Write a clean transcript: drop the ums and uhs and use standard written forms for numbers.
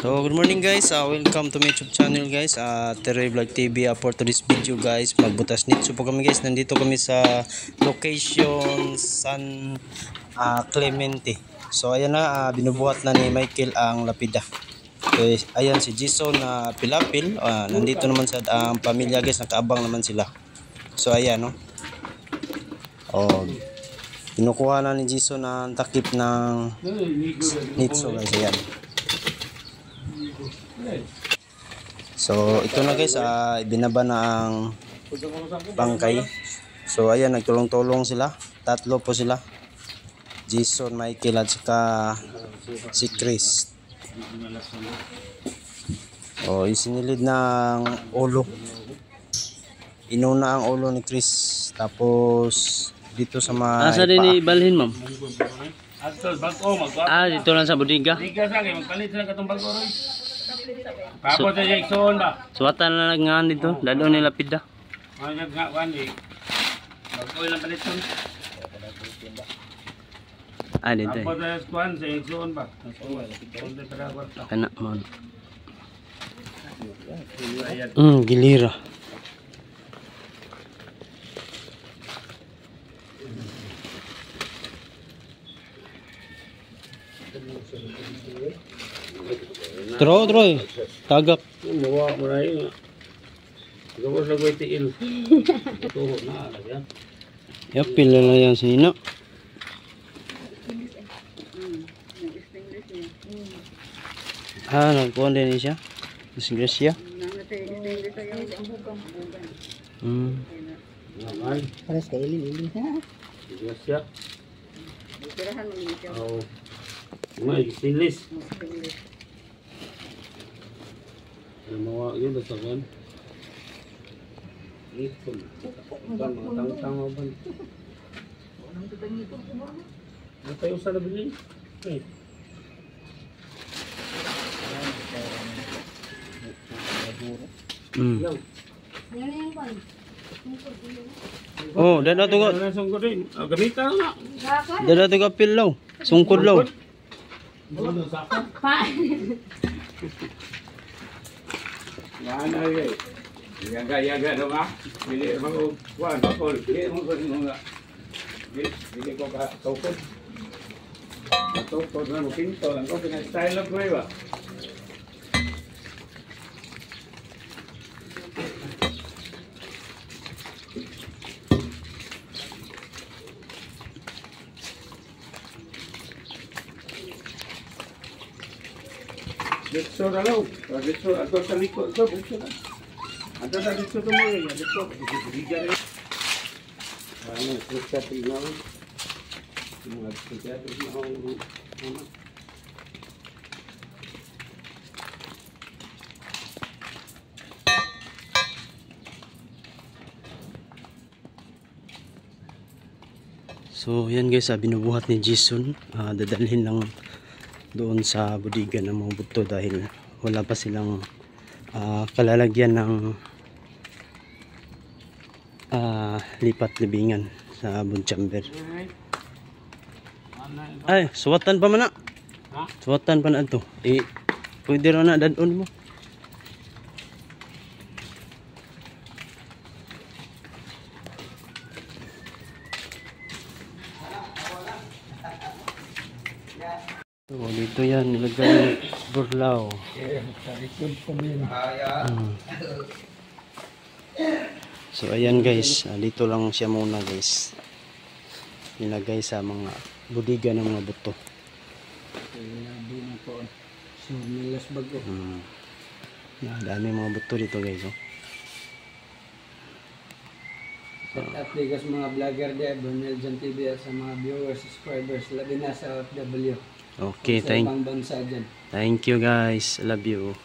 So good morning guys, welcome to my YouTube channel guys, Teroy Vlog TV. For today's video guys, magbutas nitso po kami guys. Nandito kami sa location San Clemente. So ayan na, binubuhat na ni Michael ang lapida. Okay, ayan si Jason na pilapil, nandito naman sa pamilya guys, nakaabang naman sila. So ayan no. Oh, kinukuha na ni Jason ang takip ng nitso guys, ayan. So ito na guys, ibinaba na ang bangkay. So ayan, nagtulong-tulong sila. Tatlo po sila, Jason, Michael at saka si Chris. Oh, isinilid ng ulo. Inuna ang ulo ni Chris. Tapos dito sa may asa din ibalhin ma'am? Dito lang sa bodega. Magpalit na katong bago ron. Tapos sa Jackson ba? Suwatan na nagngan dito, lalo ni lapida. Mga nga wani. Bago lang palit ron. Dito. Tapos sa Juan sa Jackson ba? Kana mo. Gilira. Troy, tagak. Bawa mo na yun. Gawas na ko itiil. Tuhod na yan. Yapil na yan sina. Nagkuhan din siya. Disgrasya. Pares ka ilin. Disgrasya. Oh. May stainless. Mawa yun basta kan. Ito. Tang-tang mo ba? Ano tayo sa labili? Oh, dada to ka. Gamita na. Dada to ka pilaw. Sungkod law. Yan ay. Yaga na ba? Bili mo kuan bakol. Bili mo ko nga. Bili ko ka tokod. Tokod na mo pinto lang ko pina-style up ko ba. Dito na lang. Dito ato sa likod ko, dito na. Ato sa dito to mo yan, dito. Dito na. Ano, sa tingnan. Mga kita tingnan. So yan guys, binubuhat ni Jason. Dadalhin lang doon sa bodega ng mga buto dahil wala pa silang kalalagyan ng lipat libingan sa bone chamber. Ay, suwatan pa man na. Suwatan pa na ito. Pwede rin na dadon mo. So, dito yan, nilagay burlaw. So, ayan guys, dito lang siya muna guys. Nilagay sa mga bodega ng mga buto. Dami mga buto dito guys. At mga vlogger de, Bernel Jan TV sa mga viewers, subscribers, labi na sa OFW. Okay, thank you guys. I love you.